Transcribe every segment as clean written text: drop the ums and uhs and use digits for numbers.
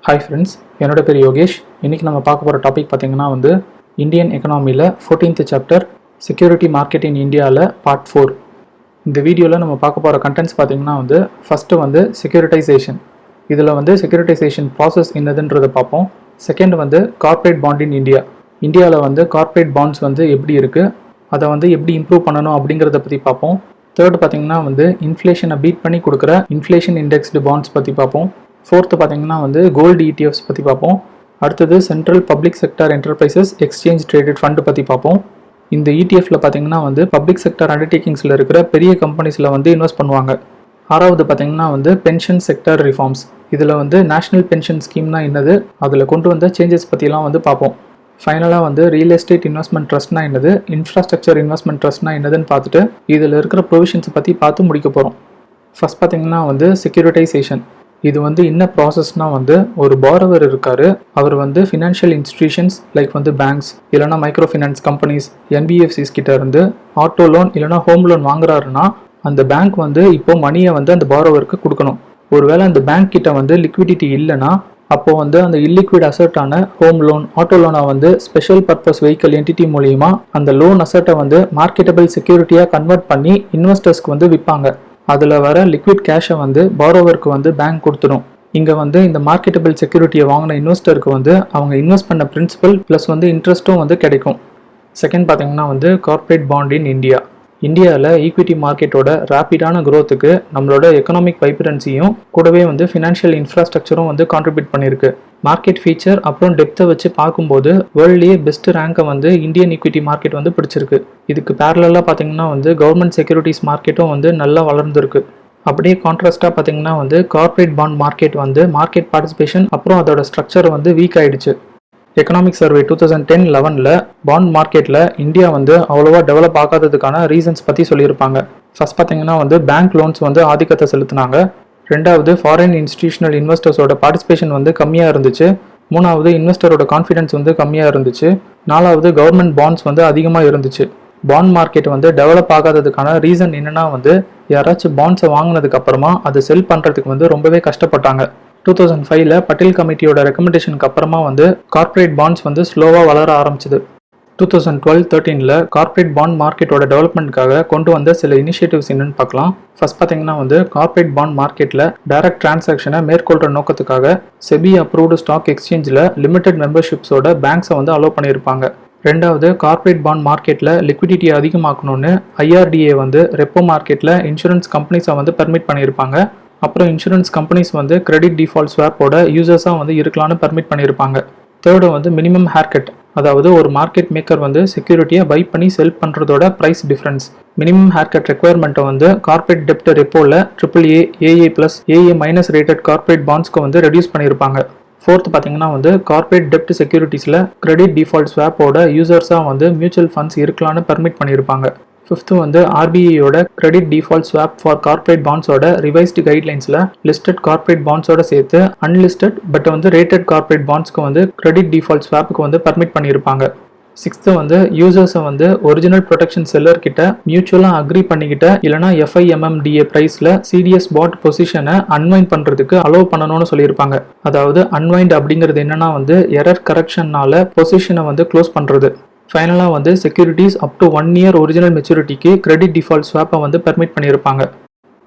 Hi friends, என்னோட பேர் யோகேஷ். இன்றைக்கி நம்ம பார்க்க போகிற டாபிக் பார்த்திங்கன்னா இந்தியன் எக்கனாமியில் 14th chapter security market in இந்தியாவில் பார்ட் 4. இந்த வீடியோவில் நம்ம பார்க்க போகிற கண்டென்ட்ஸ் பார்த்திங்கன்னா ஃபஸ்ட்டு செக்யூரிட்டைசேஷன். இதில் செக்யூரிட்டைசேஷன் ப்ராசஸ் என்னதுன்றதை பார்ப்போம். Second corporate bond in India. இந்தியாவில் கார்ப்பரேட் பாண்ட்ஸ் எப்படி இருக்குது, அதை எப்படி இம்ப்ரூவ் பண்ணணும் அப்படிங்கிறத பற்றி பார்ப்போம். தேர்டு பார்த்திங்கன்னா இன்ஃப்ளேஷனை பீட் பண்ணி கொடுக்குற இன்ஃப்ளேஷன் இண்டெக்ஸ்டு பாண்ட்ஸ் பற்றி பார்ப்போம். ஃபோர்த்து பார்த்திங்கன்னா கோல்டு இடிஎஃப்ஸ் பற்றி பார்ப்போம். அடுத்தது central public sector enterprises exchange traded fund பற்றி பார்ப்போம். இந்த இடிஎஃப்ல பார்த்திங்கன்னா பப்ளிக் செக்டர் அண்டர்டேக்கிங்ஸில் இருக்கிற பெரிய கம்பெனிஸில் இன்வெஸ்ட் பண்ணுவாங்க. ஆறாவது பார்த்திங்கன்னா பென்ஷன் செக்டர் ரிஃபார்ம்ஸ். இதில் நேஷனல் பென்ஷன் ஸ்கீம்னா என்னது, அதில் கொண்டு வந்த சேஞ்சஸ் பற்றிலாம் பார்ப்போம். ஃபைனலாக ரியல் எஸ்டேட் இன்வெஸ்ட்மெண்ட் ட்ரஸ்ட்னா என்னது, இன்ஃப்ராஸ்ட்ரக்சர் இன்வெஸ்ட்மெண்ட் ட்ரஸ்ட்னா என்னதுன்னு பார்த்துட்டு இதில் இருக்கிற ப்ரொவிஷன்ஸை பற்றி பார்த்து முடிக்க போகிறோம். ஃபஸ்ட் பார்த்திங்கன்னா செக்யூரிட்டைசேஷன். இது என்ன ப்ராசஸ்னால் ஒரு பாரோவர் இருக்கார். அவர் ஃபினான்ஷியல் இன்ஸ்டிடியூஷன்ஸ் லைக் பேங்க்ஸ் இல்லைனா மைக்ரோ ஃபினான்ஸ் கம்பெனிஸ் என்பிஎஃப்சிஸ் கிட்ட இருந்து ஆட்டோ லோன் இல்லைனா ஹோம் லோன் வாங்குறாருன்னா அந்த பேங்க் இப்போ மணியை அந்த பாரோவருக்கு கொடுக்கணும். ஒருவேளை அந்த பேங்க் கிட்ட லிக்விடிட்டி இல்லைன்னா அப்போ அந்த இல்லிக்விட் அசட்டான ஹோம் லோன் ஆட்டோ லோனை ஸ்பெஷல் பர்பஸ் வெஹிக்கல் என்டிட்டி மூலியமா அந்த லோன் அசட்டை மார்க்கெட்டபிள் செக்யூரிட்டியாக கன்வெர்ட் பண்ணி இன்வெஸ்டர்ஸ்க்கு விற்பாங்க. அதில் வர லிக்விட் கேஷை பாரோவருக்கு பேங்க் கொடுத்துடும். இங்கே இந்த மார்க்கெட்டபிள் செக்யூரிட்டியை வாங்கின இன்வெஸ்டருக்கு அவங்க இன்வெஸ்ட் பண்ண பிரின்சிபல் ப்ளஸ் இன்ட்ரெஸ்ட்டும் கிடைக்கும். செகண்ட் பார்த்திங்கன்னா கார்ப்பரேட் பாண்ட் இன் இந்தியா. இந்தியாவில் ஈக்விட்டி மார்க்கெட்டோட ரேப்பிடான க்ரோத்துக்கு நம்மளோட எக்கனாமிக் வைப்ரன்சியும் கூடவே ஃபினான்ஷியல் இன்ஃப்ராஸ்ட்ரக்சரும் கான்ட்ரிபியூட் பண்ணியிருக்கு. மார்க்கெட் ஃபீச்சர் அப்புறம் டெப்த்தை வச்சு பார்க்கும்போது வேர்ல்ட்லேயே பெஸ்ட் ரேங்கை இந்தியன் ஈக்விட்டி மார்க்கெட் பிடிச்சிருக்கு. இதுக்கு பேரலாக பார்த்தீங்கன்னா கவர்மெண்ட் செக்யூரிட்டிஸ் மார்க்கெட்டும் நல்லா வளர்ந்துருக்கு. அப்படியே கான்ட்ராஸ்டாக பார்த்தீங்கன்னா corporate bond market market participation அப்புறம் அதோட ஸ்ட்ரக்சர் வீக் ஆயிடுச்சு. எக்கனாமிக் சர்வே 2010-11 பாண்ட் மார்க்கெட்டில் இந்தியா அவ்வளோவா டெவலப் ஆகாததுக்கான ரீசன்ஸ் பற்றி சொல்லியிருப்பாங்க. ஃபர்ஸ்ட் பார்த்தீங்கன்னா பேங்க் லோன்ஸ் ஆதிக்கத்தை செலுத்தினாங்க. ரெண்டாவது ஃபாரின் இன்ஸ்டிடியூஷனல் இன்வெஸ்டர்ஸோட பார்ட்டிசிபேஷன் கம்மியாக இருந்துச்சு. மூணாவது இன்வெஸ்டரோட கான்ஃபிடன்ஸ் கம்மியாக இருந்துச்சு. நாலாவது கவர்மெண்ட் பாண்ட்ஸ் அதிகமாக இருந்துச்சு. பாண்ட் மார்க்கெட் டெவலப் ஆகாததுக்கான ரீசன் என்னன்னா யாராச்சும் பாண்ட்ஸை வாங்கினதுக்கு அப்புறமா அதை செல் பண்ணுறதுக்கு ரொம்பவே கஷ்டப்பட்டாங்க. 2005 பட்டேல் கமிட்டியோட ரெக்கமெண்டேஷனுக்கு அப்புறமா கார்ப்பரேட் பாண்ட்ஸ் ஸ்லோவாக வளர ஆரம்பிச்சுது. 2012-13 கார்ப்பரேட் பாண்ட் மார்க்கெட்டோட டெவலப்மெண்ட்காக கொண்டு வந்த சில இனிஷியேட்டிவ்ஸ் என்னன்னு பார்க்கலாம். ஃபர்ஸ்ட் பார்த்தீங்கன்னா கார்ப்பரேட் பாண்ட் மார்க்கெட்டில் டைரக்ட் டிரான்சாக்ஷனை மேற்கொள்கிற நோக்கத்துக்காக செபி அப்ரூவ்டு ஸ்டாக் எக்ஸ்சேஞ்சில் லிமிடெட் மெம்பர்ஷிப்ஸோட பேங்க்ஸை அலோவ் பண்ணியிருப்பாங்க. ரெண்டாவது கார்ப்பரேட் பாண்ட் மார்க்கெட்டில் லிக்விடிட்டியை அதிகமாக்கணும்னு ஐஆர்டிஏ ரெப்போ மார்க்கெட்டில் இன்சூரன்ஸ் கம்பெனிஸை பெர்மிட் பண்ணியிருப்பாங்க. அப்புறம் இன்சூரன்ஸ் கம்பெனிஸ் கிரெடிட் டிஃபால்ட் ஸ்வாப்போட யூசர்ஸாக இருக்கலாம்னு பெர்மிட் பண்ணியிருப்பாங்க. தேர்டு மினிமம் ஹேர்கட், அதாவது ஒரு மார்க்கெட் மேக்கர் செக்யூரிட்டியை பை பண்ணி செல் பண்ணுறதோட ப்ரைஸ் டிஃப்ரென்ஸ். மினிமம் ஹேர்கட் ரெக்குயர்மெண்ட்டை கார்ப்பரேட் டெப்ட் ரெப்போவில் AAA, AA+, AA- rated corporate பாண்ட்ஸ்க்கு ரெடியூஸ் பண்ணியிருப்பாங்க. ஃபோர்த் பார்த்தீங்கன்னா கார்ப்பரேட் டெப்ட் செக்யூரிட்டிஸில் கிரெடிட் டிஃபால்ட் ஸ்வாப்போட யூசர்ஸாக மியூச்சுவல் ஃபண்ட்ஸ் இருக்கலாம்னு பெர்மிட் பண்ணியிருப்பாங்க. ஃபிஃப்த்து ஆர்பிஐயோட credit default swap for corporate பாண்ட்ஸோட ரிவைஸ்டு கைட்லைன்ஸில் லிஸ்டட் கார்ப்பரேட் பாண்ட்ஸோட சேர்த்து அன்லிஸ்டட் பட் ரேட்டட் கார்ப்பரேட் பாண்ட்ஸ்க்கு கிரெடிட் டிஃபால்ட் ஸ்வாப்புக்கு பெர்மிட் பண்ணியிருப்பாங்க. சிக்ஸ்த்து யூசர்ஸை ஒரிஜினல் ப்ரொடெக்ஷன் செல்லர் கிட்ட மியூச்சுவலாக அக்ரி பண்ணிக்கிட்ட இல்லைனா FIMMDA ப்ரைஸில் சிடிஎஸ் பாட் பொசிஷனை அன்வைண்ட் பண்ணுறதுக்கு அலோவ் பண்ணணும்னு சொல்லியிருப்பாங்க. அதாவது அன்வைண்ட் அப்படிங்கிறது என்னன்னா எரர் கரெக்ஷன்னால பொசிஷனை க்ளோஸ் பண்ணுறது. ஃபைனலாக securities up to 1 year original மெச்சூரிட்டிக்கு கிரெடிட் டிஃபால்ட் ஸ்வாப்பை பெர்மிட் பண்ணியிருப்பாங்க.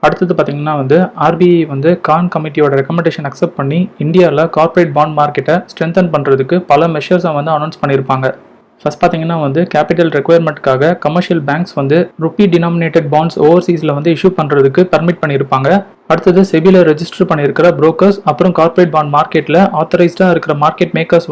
அடுத்தது பார்த்தீங்கன்னா ஆர்பிஐ கான் கமிட்டியோட ரெக்கமெண்டேஷன் அக்செப்ட் பண்ணி இந்தியாவில் கார்ப்பரேட் பாண்ட் மார்க்கெட்டை ஸ்ட்ரென்தன் பண்ணுறதுக்கு பல மெஷர்ஸை அனௌன்ஸ் பண்ணியிருப்பாங்க. ஃபர்ஸ்ட் பார்த்தீங்கன்னா கேபிட்டல் ரெக்குயர்மெண்ட்காக commercial banks rupee denominated bonds ஓவர்சீஸில் இஷ்யூ பண்ணுறதுக்கு பெர்மிட் பண்ணியிருப்பாங்க. அடுத்தது செபியில் ரெஜிஸ்டர் பண்ணியிருக்கிற புரோக்கர்ஸ் அப்புறம் கார்ப்பரேட் பாண்ட் மார்க்கெட்டில் ஆத்தரைஸ்டாக இருக்கிற மார்க்கெட் மேக்கர்ஸ்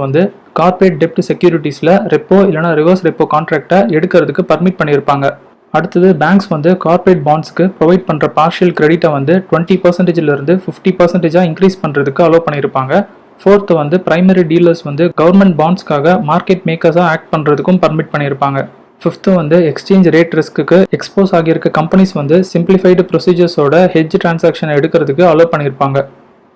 கார்ப்பரேட் டெப்ட் செக்யூரிட்டிஸில் ரெப்போ இல்லைனா ரிவர்ஸ் ரெப்போ கான்ட்ராக்டை எடுக்கிறதுக்கு பெர்மிட் பண்ணியிருப்பாங்க. அடுத்தது பேங்க்ஸ் கார்ப்பரேட் பாண்ட்ஸ்க்கு ப்ரொவைட் பண்ணுற பார்ஷியல் கிரெடிட்டை 20%லேருந்து 50%ஆக இன்க்ரீஸ் பண்ணுறதுக்கு அலோவ் பண்ணியிருப்பாங்க. ஃபோர்த்து பிரைமரி டீலர்ஸ் கவர்மெண்ட் பாண்ட்ஸ்க்காக மார்க்கெட் மேக்கர்ஸாக ஆக்ட் பண்ணுறதுக்கும் பர்மிட் பண்ணியிருப்பாங்க. ஃபிஃப்த்து எக்ஸ்சேஞ்ச் ரேட் ரிஸ்க்கு எக்ஸ்போஸ் ஆகியிருக்க கம்பெனிஸ் சிம்பிளிஃபைடு ப்ரொசீஜர்ஸோட ஹெட்ஜ் டிரான்சாக்ஷனை எடுக்கிறதுக்கு அலோவ் பண்ணியிருப்பாங்க.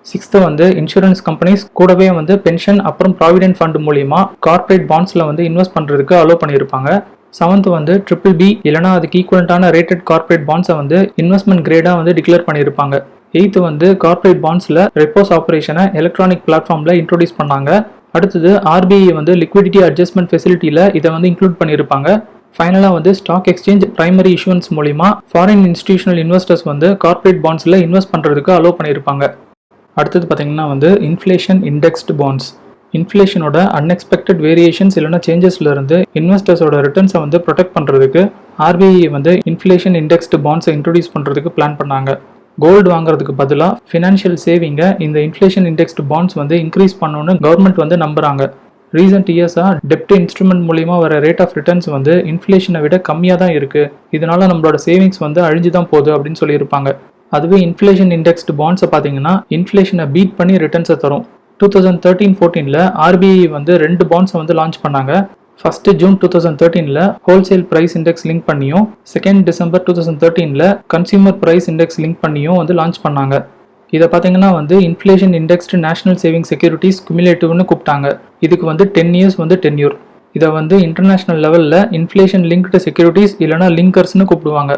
சிக்ஸ்த்து இன்சூரன்ஸ் கம்பெனிஸ் கூடவே பென்ஷன் அப்புறம் ப்ராவிடென்ட் ஃபண்ட் மூலியமா கார்ப்பரேட் பாண்ட்ஸில் இன்வெஸ்ட் பண்ணுறதுக்கு அலோவ் பண்ணியிருப்பாங்க. செவன்த்து BBB இல்லைனா அதுக்கு ஈக்குவலண்டான ரேட்டட் கார்ப்பரேட் பாண்ட்ஸை இன்வெஸ்ட்மெண்ட் கிரேடாக டிக்ளேர் பண்ணியிருப்பாங்க. 8th வந்து கார்ப்பரேட் பாண்ட்ஸில் ரெப்போஸ் ஆப்ரேஷனை எலக்ட்ரானிக் பிளாட்ஃபார்மில் இன்ட்ரோடியூஸ் பண்ணாங்க. அடுத்தது ஆர்பிஐ வந்து லிக்விடிட்டி அட்ஜஸ்ட்மெண்ட் ஃபெசிலிட்டியில் இதை வந்து இன்க்ளூட் பண்ணியிருப்பாங்க. ஃபைனலாக வந்து ஸ்டாக் எக்ஸ்சேஞ்ச் பிரைமரி இஷ்யூன்ஸ் மூலிமா ஃபாரின் இன்ஸ்டிடியூஷனல் இன்வெஸ்டர்ஸ் வந்து கார்ப்பரேட் பாண்ட்ஸில் இன்வெஸ்ட் பண்ணுறதுக்கு அலோவ் பண்ணியிருப்பாங்க. அடுத்தது பார்த்தீங்கன்னா வந்து இன்ஃப்ளேஷன் இண்டெக்ஸ்டு பாண்ட்ஸ். இன்ஃப்ளேஷனோட அன்எக்ஸ்பெக்டட் வேரியேஷன்ஸ் இல்லைனா சேஞ்சஸ்லேருந்து இன்வெஸ்டர்ஸோட ரிட்டர்ன்ஸை வந்து ப்ரொடெக்ட் பண்ணுறதுக்கு ஆர்பிஐ வந்து இன்ஃப்ளேஷன் இண்டெக்ஸ்டு பாண்ட்ஸை இன்ட்ரோடியூஸ் பண்ணுறதுக்கு பிளான் பண்ணாங்க. கோல்டு வாங்குறதுக்கு பதிலாக ஃபினான்ஷியல் சேவிங்கை இந்த இன்ஃப்ளேஷன் இண்டெக்ஸ்டு பாண்ட்ஸ் வந்து இன்க்ரீஸ் பண்ணணும்னு கவர்மெண்ட் வந்து நம்புறாங்க. ரீசெண்ட் இயர்ஸாக டெப்ட் இன்ஸ்ட்ருமெண்ட் மூலிமா வர ரேட் ஆஃப் ரிட்டர்ன்ஸ் வந்து இன்ஃப்ளேஷனை விட கம்மியாக தான் இருக்குது, இதனால நம்மளோட சேவிங்ஸ் வந்து அழிஞ்சு தான் போகுது அப்படின்னு சொல்லியிருப்பாங்க. அதுவே இன்ஃப்ளேஷன் இண்டெக்ஸ்டு பாண்ட்ஸை பார்த்தீங்கன்னா இன்ஃப்ளேஷனை பீட் பண்ணி ரிட்டர்ன்ஸை தரும். 2013-14 ஆர்பிஐ வந்து 2 பாண்ட்ஸை வந்து லான்ச் பண்ணாங்க. First June 2013 wholesale price index link பண்ணியும், 2nd December 2013 consumer price index link பண்ணியும் வந்து லான்ச் பண்ணாங்க. இதை பார்த்தீங்கன்னா வந்து inflation indexed national saving securities குமுலேட்டிவ்னு கூப்பிட்டாங்க. இதுக்கு வந்து 10 இயர்ஸ் வந்து டென்யூர். இதை வந்து இன்டர்நேஷனல் லெவலில் இன்ஃப்ளேஷன் லிங்க்டு செக்யூரிட்டிஸ் இல்லைனா லிங்கர்ஸ்னு கூப்பிடுவாங்க.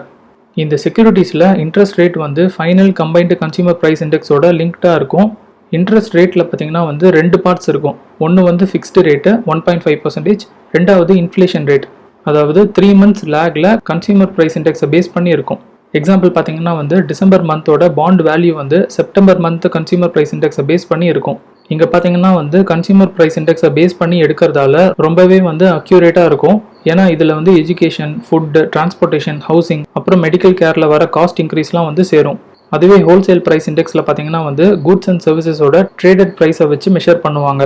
இந்த செக்யூரிட்டிஸில் இன்ட்ரெஸ்ட் ரேட் வந்து ஃபைனல் கம்பைன்டு கன்சியூமர் ப்ரைஸ் இண்டெக்ஸோட லிங்க்டாக இருக்கும். இன்ட்ரெஸ்ட் ரேட்டில் பார்த்தீங்கன்னா வந்து 2 பார்ட்ஸ் இருக்கும். ஒன்று வந்து ஃபிக்ஸ்டு ரேட்டு 1.5%, ரெண்டாவது இன்ஃப்ளேஷன் ரேட், அதாவது 3 months லேகில் கன்சியூமர் ப்ரைஸ் இண்டெக்ஸை பேஸ் பண்ணி இருக்கும். எக்ஸாம்பிள் பார்த்தீங்கன்னா வந்து டிசம்பர் மந்தோட பாண்ட் வேல்யூ வந்து செப்டம்பர் மந்த் கன்சியூமர் ப்ரைஸ் இண்டெக்ஸை பேஸ் பண்ணி இருக்கும். இங்கே பார்த்தீங்கன்னா வந்து கன்சியூமர் ப்ரைஸ் இண்டெக்ஸை பேஸ் பண்ணி எடுக்கிறதால ரொம்பவே வந்து அக்யூரேட்டாக இருக்கும். ஏன்னா இதில் வந்து எஜுகேஷன், ஃபுட்டு, டிரான்ஸ்போர்ட்டேஷன், ஹவுசிங், அப்புறம் மெடிக்கல் கேரில் வர காஸ்ட் இன்க்ரீஸ்லாம் வந்து சேரும். அதுவே ஹோல்சேல் ப்ரைஸ் இண்டெக்ஸில் பார்த்தீங்கன்னா வந்து குட்ஸ் அண்ட் சர்வீசஸோட ட்ரேடட் ப்ரைஸை வச்சு மெஷர் பண்ணுவாங்க.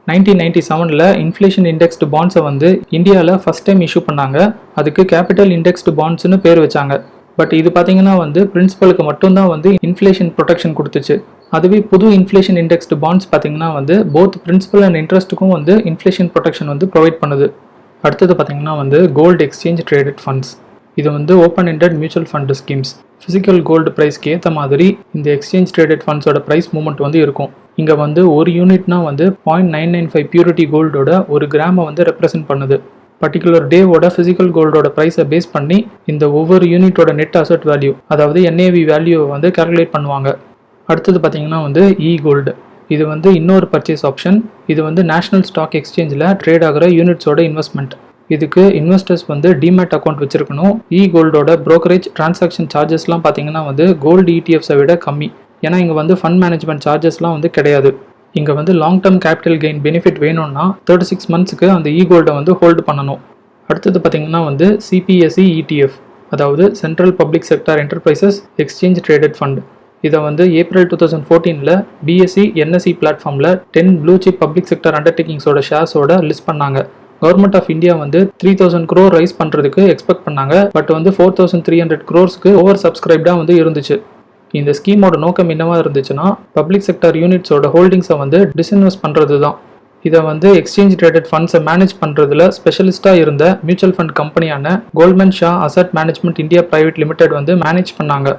1997 இன்ஃப்ளேஷன் இண்டெக்ஸ்டு பாண்ட்ஸை வந்து இந்தியாவில் ஃபஸ்ட் டைம் இஷ்யூ பண்ணாங்க. அதுக்கு கேபிட்டல் இண்டெக்ஸ்டு பாண்ட்ஸ்னு பேர் வச்சாங்க. பட் இது பார்த்தீங்கன்னா வந்து பிரின்சிபலுக்கு மட்டும்தான் வந்து இன்ஃப்ளேஷன் ப்ரொடெக்ஷன் கொடுத்துச்சு. அதுவே புது இன்ஃப்ளேஷன் இண்டெக்ஸ்டு பாண்ட்ஸ் பார்த்தீங்கன்னா வந்து போத் பிரின்சிபல் அண்ட் இன்ட்ரெஸ்ட்டுக்கும் வந்து இன்ஃப்ளேஷன் ப்ரொடெக்ஷன் வந்து ப்ரொவைட் பண்ணுது. அடுத்தது பார்த்தீங்கன்னா வந்து கோல்டு எக்ஸ்சேஞ்ச் ட்ரேடட் ஃபண்ட்ஸ். இது வந்து open ended mutual fund schemes. Physical gold ப்ரைஸ்க்கு ஏற்ற மாதிரி இந்த எக்ஸ்சேஞ்ச் ட்ரேடட் ஃபண்ட்ஸோட ப்ரைஸ் மூவ்மெண்ட் வந்து இருக்கும். இங்கே வந்து ஒரு யூனிட்னா வந்து 0.995 பியூரிட்டி கோல்டோட 1 கிராமை வந்து ரெப்ரசென்ட் பண்ணுது. பர்டிகுலர் டேவோட ஃபிசிக்கல் கோல்டோட ப்ரைஸை பேஸ் பண்ணி இந்த ஒவ்வொரு யூனிட்டோட நெட் அசெட் வேல்யூ, அதாவது என்ஏவி வேல்யூவை வந்து கால்குலேட் பண்ணுவாங்க. அடுத்தது பார்த்தீங்கன்னா வந்து கோல்டு. இது வந்து இன்னொரு பர்ச்சேஸ் ஆப்ஷன். இது வந்து நேஷனல் ஸ்டாக் எக்ஸ்சேஞ்சில் ட்ரேட் ஆகிற யூனிட்ஸோட இன்வெஸ்ட்மெண்ட். இதுக்கு இன்வெஸ்டர்ஸ் வந்து டிமேட் அக்கௌண்ட் வச்சிருக்கணும். கோல்டோட ப்ரோக்கரேஜ் டிரான்சாக்ஷன் சார்ஜஸ்லாம் பார்த்தீங்கன்னா வந்து கோல்டு இடிஎஃப்ஸை விட கம்மி. ஏன்னா இங்கே வந்து ஃபண்ட் மேனேஜ்மெண்ட் சார்ஜஸ்லாம் வந்து கிடையாது. இங்கே வந்து long term capital gain benefit வேணும்னா 36 monthsக்கு அந்த கோல்டை வந்து ஹோல்டு பண்ணணும். அடுத்தது பார்த்தீங்கன்னா வந்து சிபிஎஸ்இ ETF, அதாவது central public sector enterprises exchange traded fund. இதை வந்து ஏப்ரல் 2014 பிஎஸ்சி NSE பிளாட்ஃபார்மில் 10 ப்ளூ சிப் பப்ளிக் செக்டர் அண்டர்டேக்கிங்ஸோட ஷேர்ஸோட லிஸ்ட் பண்ணாங்க. கவர்மெண்ட் ஆஃப் இந்தியா வந்து 3000 crore ரைஸ் பண்ணுறதுக்கு எக்ஸ்பெக்ட் பண்ணாங்க. பட் வந்து 4300 crores ஓவர் சப்ஸ்கிரைப்டாக வந்து இருந்துச்சு. இந்த ஸ்கீமோட நோக்கம் என்னவா இருந்துச்சுன்னா பப்ளிக் செக்டர் யூனிட்ஸோட ஹோல்டிங்ஸை வந்து டிஸ்இன்வெஸ்ட் பண்ணுறது தான். இதை வந்து எக்ஸ்சேஞ்ச் ட்ரேடட் ஃபண்ட்ஸை மேனேஜ் பண்ணுறதுல ஸ்பெஷலிஸ்ட்டாக இருந்த மியூச்சுவல் ஃபண்ட் கம்பெனியான Goldman Sachs asset management India private limited வந்து மேனேஜ் பண்ணாங்க.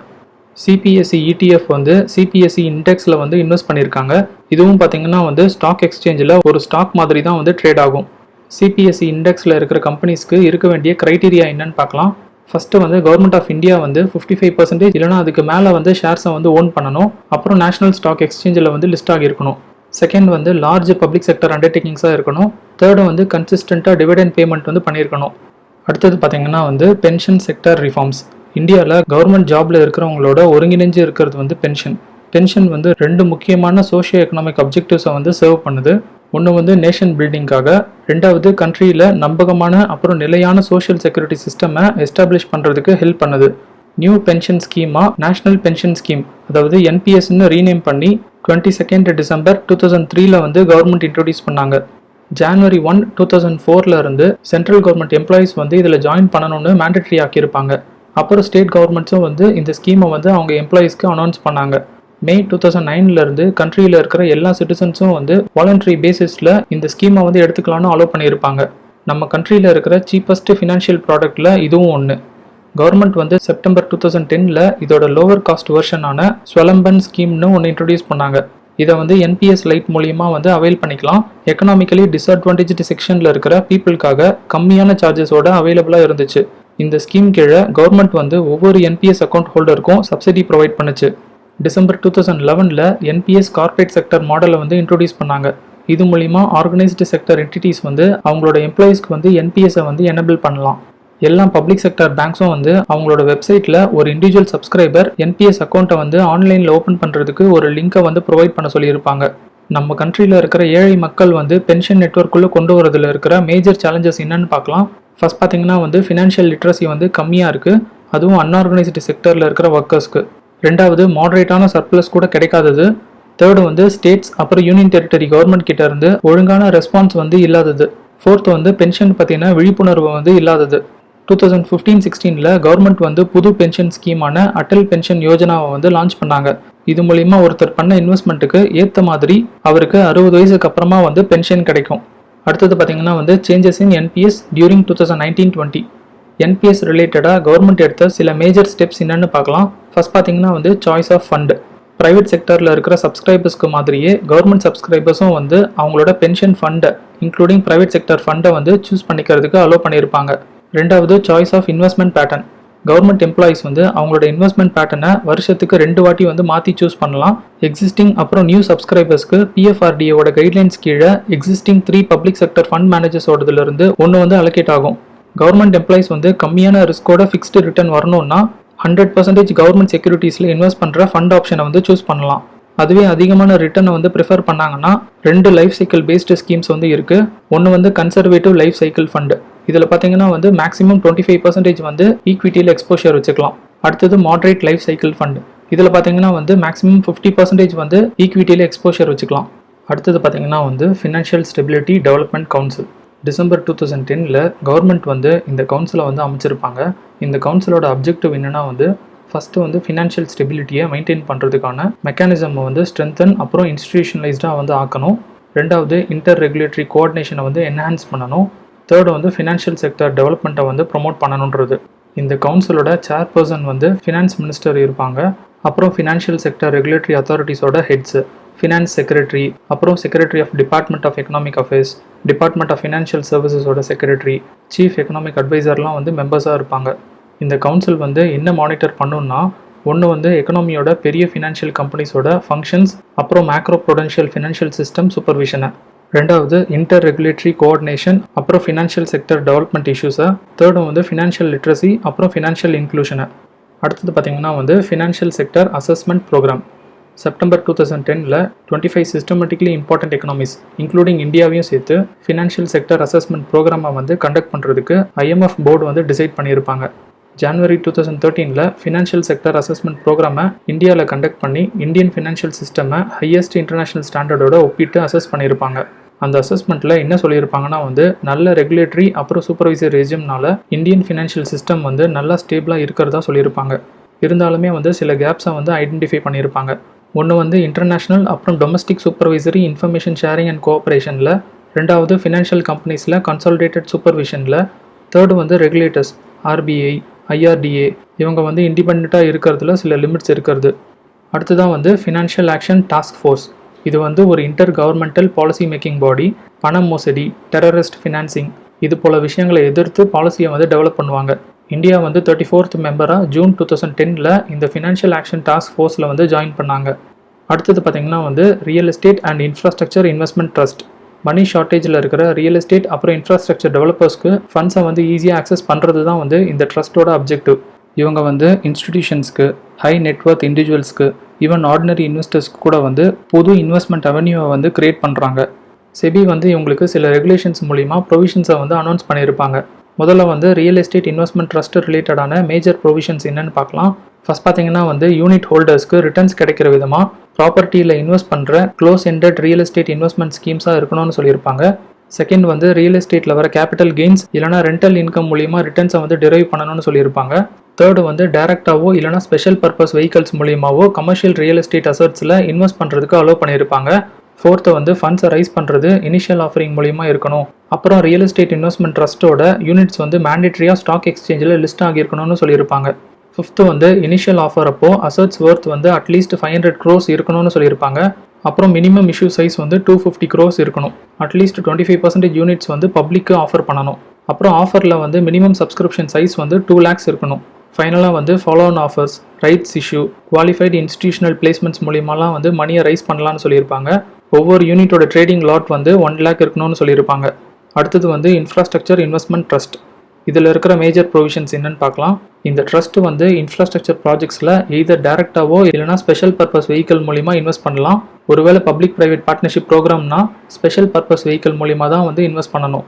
சிபிஎஸ்இ ETF வந்து சிபிஎஸ்இ இண்டெக்ஸில் வந்து இன்வெஸ்ட் பண்ணியிருக்காங்க. இதுவும் பார்த்தீங்கன்னா வந்து ஸ்டாக் எக்ஸ்சேஞ்சில் ஒரு ஸ்டாக் மாதிரி தான் வந்து ட்ரேட் ஆகும். சிபிஎஸ்இ இண்டெக்ஸில் இருக்கிற கம்பெனிஸ்க்கு இருக்க வேண்டிய க்ரைட்டீரியா என்னன்னு பார்க்கலாம். ஃபஸ்ட்டு வந்து கவர்மெண்ட் ஆஃப் இந்தியா வந்து 55% இல்லைனா அதுக்கு மேலே வந்து ஷேர்ஸை வந்து ஓன் பண்ணணும். அப்புறம் நேஷனல் ஸ்டாக் எக்ஸ்சேஞ்சில் வந்து லிஸ்ட் ஆகியிருக்கணும். செகண்ட் வந்து லார்ஜ் பப்ளிக் செக்டர் அண்டர்டேக்கிங்ஸாக இருக்கணும். தேர்டு வந்து கன்சிஸ்டண்ட்டாக டிவிடெண்ட் பேமெண்ட் வந்து பண்ணியிருக்கணும். அடுத்தது பார்த்தீங்கன்னா வந்து பென்ஷன் செக்டர் ரிஃபார்ம்ஸ். இந்தியாவில் கவர்மெண்ட் ஜாபில் இருக்கிறவங்களோட ஒருங்கிணைஞ்சு இருக்கிறது வந்து பென்ஷன் வந்து 2 முக்கியமான சோஷியோ எக்கனாமிக் அப்ஜெக்டிவ்ஸை வந்து சர்வ் பண்ணுது. ஒன்று வந்து நேஷன் பில்டிங்காக, ரெண்டாவது கண்ட்ரியில் நம்பகமான அப்புறம் நிலையான சோஷியல் செக்யூரிட்டி சிஸ்டமை எஸ்டாப்ளிஷ் பண்ணுறதுக்கு ஹெல்ப் பண்ணுது. நியூ பென்ஷன் ஸ்கீமாக நேஷனல் பென்ஷன் ஸ்கீம், அதாவது NPSன்னு ரீநேம் பண்ணி 22 டிசம்பர் 2003 வந்து கவர்மெண்ட் இன்ட்ரோடியூஸ் பண்ணாங்க. January 1, 2004 இருந்து சென்ட்ரல் கவர்மெண்ட் எம்ப்ளாயிஸ் வந்து இதில் ஜாயின் பண்ணணும்னு மேண்டட்ரி ஆக்கியிருப்பாங்க. அப்புறம் ஸ்டேட் கவர்மெண்ட்ஸும் வந்து இந்த ஸ்கீமை வந்து அவங்க எம்ப்ளாயிஸ்க்கு அனௌன்ஸ் பண்ணாங்க. May 2009 இருந்து கண்ட்ரியில் இருக்கிற எல்லா சிட்டிசன்ஸும் வந்து வாலண்டரி பேசிஸில் இந்த ஸ்கீமை வந்து எடுத்துக்கலாம்னு அலோவ் பண்ணியிருப்பாங்க. நம்ம கண்ட்ரியில் இருக்கிற சீப்பஸ்ட் ஃபினான்ஷியல் ப்ராடக்டில் இதுவும் ஒன்று. கவர்மெண்ட் வந்து செப்டம்பர் 2010 இதோட லோவர் காஸ்ட் வெர்ஷனான ஸ்வலம்பன் ஸ்கீம்னு ஒன்று இன்ட்ரடியூஸ் பண்ணாங்க. இதை வந்து NPS லைட் மூலியமாக வந்து அவைல் பண்ணிக்கலாம். எக்கனாமிக்கலி டிஸ்அட்வான்டேஜ்டு செக்ஷனில் இருக்கிற பீப்புளுக்காக கம்மியான சார்ஜஸோட அவைலபிளாக இருந்துச்சு. இந்த ஸ்கீம் கீழே கவர்மெண்ட் வந்து ஒவ்வொரு NPS அக்கௌண்ட் ஹோல்டருக்கும் சப்சிடி ப்ரொவைட் பண்ணுச்சு. டிசம்பர் 2011ல் என்பிஎஸ் கார்ப்பரேட் செக்டர் மாடலை வந்து இன்ட்ரோடியூஸ் பண்ணாங்க. இது மூலிமா ஆர்கனைஸ்டு செக்டர் என்டிட்டிஸ் வந்து அவங்களோட எம்ப்ளாயீஸ்க்கு வந்து என்பிஎஸ்ஸை வந்து எனபிள் பண்ணலாம். எல்லா பப்ளிக் செக்டர் பேங்க்ஸும் வந்து அவங்களோட வெப்சைட்டில் ஒரு இண்டிவிஜுவல் சப்ஸ்கிரைபர் என்பிஎஸ் அக்கௌண்ட்டை வந்து ஆன்லைனில் ஓப்பன் பண்ணுறதுக்கு ஒரு லிங்கை வந்து ப்ரொவைட் பண்ண சொல்லியிருப்பாங்க. நம்ம கண்ட்ரியில் இருக்கிற ஏழை மக்கள் வந்து பென்ஷன் நெட்வொர்க்குள்ளே கொண்டு வரதுல இருக்கிற மேஜர் சேலஞ்சஸ் என்னன்னு பார்க்கலாம். ஃபர்ஸ்ட் பார்த்தீங்கன்னா வந்து ஃபினான்ஷியல் லிட்ரஸி வந்து கம்மியாக இருக்குது, அதுவும் அன்ஆர்கனைஸ்டு செக்டரில் இருக்கிற ஒர்க்கர்ஸ்க்கு. ரெண்டாவது மாடரேட்டான சர்ப்ளஸ் கூட கிடைக்காதது. தேர்டு வந்து ஸ்டேட்ஸ் அப்புறம் யூனியன் டெரிட்டரி கவர்மெண்ட் கிட்ட இருந்து ஒழுங்கான ரெஸ்பான்ஸ் வந்து இல்லாதது. ஃபோர்த் வந்து பென்ஷன் பற்றின விழிப்புணர்வு வந்து இல்லாதது. 2015-16ல் கவர்மெண்ட் வந்து புது பென்ஷன் ஸ்கீமான அட்டல் பென்ஷன் யோஜனாவை வந்து லான்ச் பண்ணாங்க. இது மூலிமா ஒருத்தர் பண்ண இன்வெஸ்ட்மெண்ட்டுக்கு ஏற்ற மாதிரி அவருக்கு 60 வயசுக்கு அப்புறமா வந்து பென்ஷன் கிடைக்கும். அடுத்தது பார்த்தீங்கன்னா வந்து changes in NPS during 2019-20. NPS ரிலேட்டடாக கவர்மெண்ட் எடுத்த சில மேஜர் ஸ்டெப்ஸ் என்னன்னு பார்க்கலாம். ஃபர்ஸ்ட் பார்த்தீங்கன்னா வந்து சாய்ஸ் ஆஃப் ஃபண்ட். ப்ரைவேட் செக்டரில் இருக்கிற சப்ஸ்கிரைபர்ஸ்க்கு மாதிரியே கவர்மெண்ட் சப்ஸ்கிரைபர்ஸும் வந்து அவங்களோட பென்ஷன் ஃபண்டை இன்க்ளூடிங் ப்ரைவேட் செக்டர் ஃபண்டை வந்து சூஸ் பண்ணிக்கிறதுக்கு அலோவ் பண்ணியிருப்பாங்க. ரெண்டாவது choice of investment pattern. Government employees வந்து அவங்களோட இன்வெஸ்ட்மெண்ட் பேட்டர்னை வருஷத்துக்கு 2 வாட்டி வந்து மாற்றி சூஸ் பண்ணலாம். எக்ஸிஸ்டிங் அப்புறம் நியூ சப்ஸ்கிரைபர்ஸ்க்கு பிஎஃப்ஆர்டிஏவோட கைட்லைன்ஸ் கீழே எக்ஸிஸ்டிங் 3 பப்ளிக் செக்டர் ஃபண்ட் மேனேஜர்ஸோடதுலேருந்து ஒன்று வந்து அலோகேட் ஆகும். கவர்மெண்ட் எம்ப்ளாயிஸ் வந்து கம்மியான ரிஸ்கோட ஃபிக்ஸ்டு ரிட்டர்ன் வரணும்னா 100% கவர்மெண்ட் செக்யூரிட்டிஸில் இன்வெஸ்ட் பண்ணுற ஃபண்ட் ஆப்ஷனை வந்து சூஸ் பண்ணலாம். அதுவே அதிகமான ரிட்டர்னை வந்து ப்ரிஃபர் பண்ணாங்கன்னா 2 லைஃப் சைக்கிள் பேஸ்டு ஸ்கீம்ஸ் வந்து இருக்குது. ஒன்று வந்து கன்சர்வேட்டிவ் லைஃப் சைக்கிள் ஃபண்டு. இதில் பார்த்தீங்கன்னா வந்து மேக்ஸிமம் 25% வந்து ஈக்விட்டியில் எக்ஸ்போஷர் வச்சுக்கலாம். அடுத்தது மாடரேட் லைஃப் சைக்கிள் ஃபண்டு. இதில் பார்த்தீங்கன்னா வந்து மேக்ஸிமம் 50% வந்து ஈக்விட்டியில் எக்ஸ்போஷர் வச்சுக்கலாம். அடுத்தது பார்த்தீங்கன்னா வந்து financial stability development council. December 2010ல் கவர்மெண்ட் வந்து இந்த கவுன்சிலை வந்து அமைச்சிருப்பாங்க. இந்த கவுன்சிலோட அப்ஜெக்டிவ் என்னென்னா வந்து ஃபஸ்ட்டு வந்து ஃபினான்ஷியல் ஸ்டெபிலிட்டியை மெயின்டைன் பண்ணுறதுக்கான மெக்கானிசமை வந்து ஸ்ட்ரென்தன் அப்புறம் இன்ஸ்டிடியூஷனலைஸ்டாக வந்து ஆக்கணும். ரெண்டாவது இன்டர் ரெகுலேட்டரி கோஆர்டினேஷனை வந்து என்ஹான்ஸ் பண்ணணும். தேர்டு வந்து ஃபினான்ஷியல் செக்டர் டெவலப்மெண்ட்டை வந்து ப்ரொமோட் பண்ணணுன்றது. இந்த கவுன்சிலோட சேர்பர்சன் வந்து ஃபினான்ஸ் மினிஸ்டர் இருப்பாங்க. அப்புறம் ஃபினான்ஷியல் செக்டர் ரெகுலேட்டரி அத்தாரிட்டிஸோட ஹெட்ஸு, ஃபினான்ஸ் செக்ரட்டரி, அப்புறம் secretary of department of economic affairs, department of financial சர்வீசஸோட செக்ரட்டரி, சீஃப் எக்கனாமிக் அட்வைசர்லாம் வந்து மெம்பர்ஸாக இருப்பாங்க. இந்த கவுன்சில் வந்து என்ன மானிட்டர் பண்ணுன்னா, ஒன்று வந்து எக்கனாமியோட பெரிய ஃபினான்ஷியல் கம்பெனிஸோட ஃபங்க்ஷன்ஸ், அப்புறம் மேக்ரோ ப்ரொடென்ஷியல் ஃபினான்ஷியல் சிஸ்டம் சூப்பர்விஷனை. ரெண்டாவது இன்டர் ரெகுலேட்டரி கோஆர்டினேஷன், அப்புறம் ஃபினான்ஷியல் செக்டர் டெவலப்மெண்ட் இஷ்யூஸை. தேர்டு வந்து ஃபினான்ஷியல் லிட்ரஸி, அப்புறம் ஃபினான்ஷியல் இன்க்ளூஷனை. அடுத்தது பார்த்திங்கன்னா வந்து financial sector assessment programme. September 2010ல் 25 சிஸ்டமேட்டிக்லி இம்பார்ட்டன்ட் எக்கனாமிஸ் இன்க்ளூடிங் இந்தியாவையும் சேர்த்து ஃபினான்ஷியல் செக்டர் அசஸ்மெண்ட் ப்ரோக்ராமை வந்து கண்டக்ட் பண்ணுறதுக்கு IMF போர்டு வந்து டிசைட் பண்ணியிருப்பாங்க. ஜனவரி 2013ல் ஃபினான்ஷியல் செக்டர் அசஸ்மெண்ட் ப்ரோக்ராமை இந்தியாவில் கண்டக்ட் பண்ணி இந்தியன் ஃபினான்ஷியல் சிஸ்டமை ஹையஸ்ட் இன்டர்நேஷனல் ஸ்டாண்டர்டோட ஒப்பிட்டு அசஸ் பண்ணியிருப்பாங்க. அந்த அசஸ்மெண்ட்டில் என்ன சொல்லியிருப்பாங்கன்னா வந்து நல்ல ரெகுலேட்டரி அப்புறம் சூப்பர்வைசர் ரெஜிம்னால இந்தியன் ஃபினான்ஷியல் சிஸ்டம் வந்து நல்லா ஸ்டேபிளாக இருக்கிறதா சொல்லியிருப்பாங்க. இருந்தாலுமே வந்து சில கேப்ஸை வந்து ஐடென்டிஃபை பண்ணியிருப்பாங்க. ஒன்று வந்து இன்டர்நேஷ்னல் அப்புறம் domestic supervisory information sharing and கோஆப்ரேஷனில், ரெண்டாவது ஃபினான்ஷியல் கம்பெனிஸில் கன்சாலிடேட்டட் சூப்பர்விஷனில், தேர்டு வந்து ரெகுலேட்டர்ஸ் RBI, IRDA இவங்க வந்து இண்டிபெண்ட்டாக இருக்கிறதுல சில லிமிட்ஸ் இருக்கிறது. அடுத்ததான் வந்து ஃபினான்ஷியல் ஆக்ஷன் டாஸ்க் ஃபோர்ஸ். இது வந்து ஒரு இன்டர் கவர்மெண்டல் பாலிசி மேக்கிங் பாடி. பணம் மோசடி, டெரரிஸ்ட் ஃபினான்சிங் இது போல விஷயங்களை எதிர்த்து பாலிசியை வந்து டெவலப் பண்ணுவாங்க. இந்தியா வந்து 34th மெம்பராக ஜூன் 2010ல் இந்த ஃபினான்ஷியல் ஆக்ஷன் டாஸ்க் ஃபோர்ஸில் வந்து ஜாயின் பண்ணாங்க. அடுத்தது பார்த்திங்கன்னா வந்து real estate and infrastructure investment trust. Money ஷார்ட்டேஜில் இருக்கிற ரியல் எஸ்டேட் அப்புறம் இன்ஃப்ராஸ்ட்ரக்சர் டெவலப்பர்ஸ்க்கு ஃபண்ட்ஸை வந்து ஈஸியாக ஆக்சஸ் பண்ணுறது தான் வந்து இந்த ட்ரஸ்ட்டோட அப்ஜெக்டிவ். இவங்க வந்து இன்ஸ்டிடியூஷன்ஸ்க்கு, ஹை நெட்வொர்த் இண்டிவிஜுவல்ஸ்க்கு, ஈவன் ஆர்டினரி இன்வெஸ்டர்ஸ்க்கு கூட வந்து புது இன்வெஸ்ட்மெண்ட் அவென்யூவை வந்து கிரியேட் பண்ணுறாங்க. செபி வந்து இவங்களுக்கு சில ரெகுலேஷன்ஸ் மூலிமா ப்ரொவிஷன்ஸை வந்து அனௌன்ஸ் பண்ணியிருப்பாங்க. முதல்ல வந்து ரியல் எஸ்டேட் இன்வெஸ்ட்மெண்ட் ட்ரஸ்ட் ரிலேட்டடான மேஜர் ப்ரொவிஷன்ஸ் என்னென்னு பார்க்கலாம். ஃபர்ஸ்ட் பார்த்தீங்கன்னா வந்து யூனிட் ஹோல்டர்ஸ்க்கு ரிட்டர்ன்ஸ் கிடைக்கிற விதமாக ப்ராப்பர்ட்டியில் இன்வெஸ்ட் பண்ணுற close ended real estate investment ஸ்கீம்ஸாக இருக்கணும்னு சொல்லியிருப்பாங்க. செகண்ட் வந்து ரியல் எஸ்டேட்டில் வர கேபிட்டல் கெயின்ஸ் இல்லைனா ரெண்டல் இன்கம் மூலிமா ரிட்டர்ன்ஸை வந்து டிரைவ் பண்ணணும்னு சொல்லியிருப்பாங்க. தேர்டு வந்து டைரக்டாவோ இல்லைனா ஸ்பெஷல் பர்பஸ் வெஹிக்கல்ஸ் மூலியமாவோ கமர்ஷியல் ரியல் எஸ்டேட் அசட்ஸில் இன்வெஸ்ட் பண்ணுறதுக்கு அலோவ் பண்ணியிருப்பாங்க. ஃபோர்த்து வந்து ஃபண்ட்ஸை ரைஸ் பண்ணுறது இனிஷியல் ஆஃபரிங் மூலிமா இருக்கணும். அப்புறம் ரியல் எஸ்டேட் இன்வெஸ்ட்மெண்ட் ட்ரஸ்ட்டோட யூனிட்ஸ் வந்து மேண்டேட்ரியாக ஸ்டாக் எக்ஸ்சேஞ்சில் லிஸ்ட் ஆகியிருக்கணும்னு சொல்லியிருப்பாங்க. ஃபிஃப்த்து வந்து இனிஷியல் ஆஃபர் அப்போ அசட்ஸ் ஒர்த் வந்து அட்லீஸ்ட் 500 crores இருக்கணும்னு சொல்லியிருப்பாங்க. அப்புறம் மினிமம் இஷ்யூ சைஸ் வந்து 250 crores இருக்கணும். அட்லீஸ்ட் 25% யூனிட்ஸ் வந்து பப்ளிக்கு ஆஃபர் பண்ணணும். அப்புறம் ஆஃபரில் வந்து மினிமம் சப்ஸ்கிரிப்ஷன் சைஸ் வந்து 2 lakhs இருக்கணும். ஃபைனலாக வந்து follow on offers, rights issue, qualified institutional பிளேஸ்மெண்ட்ஸ் மூலியமாலாம் வந்து மணியை ரைஸ் பண்ணலான்னு சொல்லியிருப்பாங்க. ஒவ்வொரு யூனிட்டோட ட்ரேடிங் லாட் வந்து 1 lakh இருக்கணும்னு சொல்லியிருப்பாங்க. அடுத்தது வந்து இன்ஃப்ராஸ்ட்ரக்சர் இன்வெஸ்ட்மெண்ட் ட்ரஸ்ட். இதில் இருக்கிற மேஜர் ப்ரொவிஷன்ஸ் என்னன்னு பார்க்கலாம். இந்த ட்ரஸ்ட் வந்து இன்ஃப்ராஸ்ட்ரக்சர் ப்ராஜெக்ட்ஸில் எய்தர் டேரெக்டாவோ இல்லைனா ஸ்பெஷல் பர்பஸ் வெஹிக்கல் மூலிமா இன்வெஸ்ட் பண்ணலாம். ஒருவேளை பப்ளிக் ப்ரைவேட் பார்ட்னர்ஷிப் ப்ரோக்ராம்னா ஸ்பெஷல் பர்பஸ் வெஹிக்கல் மூலிமா தான் வந்து இன்வெஸ்ட் பண்ணணும்.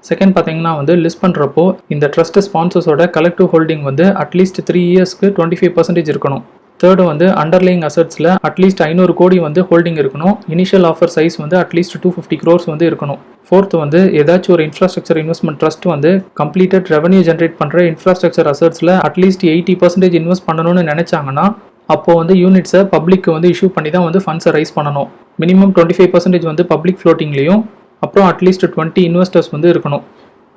செகண்ட் பார்த்தீங்கன்னா வந்து லிஸ்ட் பண்ணுறப்போ இந்த ட்ரஸ்ட் ஸ்பான்சர்ஸோட கலெக்டிவ் ஹோல்டிங் வந்து அட்லீஸ்ட் 3 இயர்ஸ்க்கு 25% இருக்கணும். தேர்டு வந்து அண்டர்லைங் அசட்ஸில் அட்லீஸ்ட் 500 கோடி வந்து ஹோல்டிங் இருக்கணும். இனிஷியல் ஆஃபர் சைஸ் வந்து அட்லீஸ்ட் 250 crores வந்து இருக்கணும். ஃபோர்த்து வந்து ஏதாச்சும் ஒரு இன்ஃப்ராஸ்ட்ரக்சர் இன்வெஸ்ட்மெண்ட் ட்ரஸ்ட் வந்து கம்ப்ளீட்டட் ரெவன்யூ ஜென்ரேட் பண்ணுற இன்ஃப்ராஸ்ட்ரக்சர் அசட்ஸில் அட்லீஸ்ட் 80% இன்வெஸ்ட் பண்ணணும்னு நினைச்சாங்கன்னா அப்போ வந்து யூனிட்ஸை பப்ளிக்கு வந்து இஷ்யூ பண்ணி தான் வந்து ஃபண்ட்ஸை ரைஸ் பண்ணணும். மினிமம் 25% வந்து பப்ளிக் ஃப்ளோட்டிங்லேயும் அப்புறம் அட்லீஸ்ட் 20 இன்வெஸ்டர்ஸ் வந்து இருக்கணும்.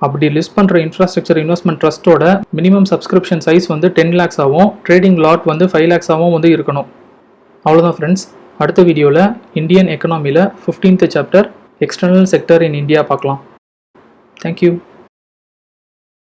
அப்படி லிஸ்ட் பண்ணுற இன்ஃப்ராஸ்ட்ரக்சர் இன்வெஸ்ட்மெண்ட் ட்ரஸ்ட்டோட மினிமம் சப்ஸ்கிரிப்ஷன் சைஸ் வந்து 10 lakhs ஆகும், ட்ரேடிங் லாட் வந்து 5 lakhs ஆகும் வந்து இருக்கணும். அவ்வளோதான் ஃப்ரெண்ட்ஸ். அடுத்த வீடியோவில் இந்தியன் எக்கனாமியில் 15th chapter external sector in India பார்க்கலாம். தேங்க்யூ.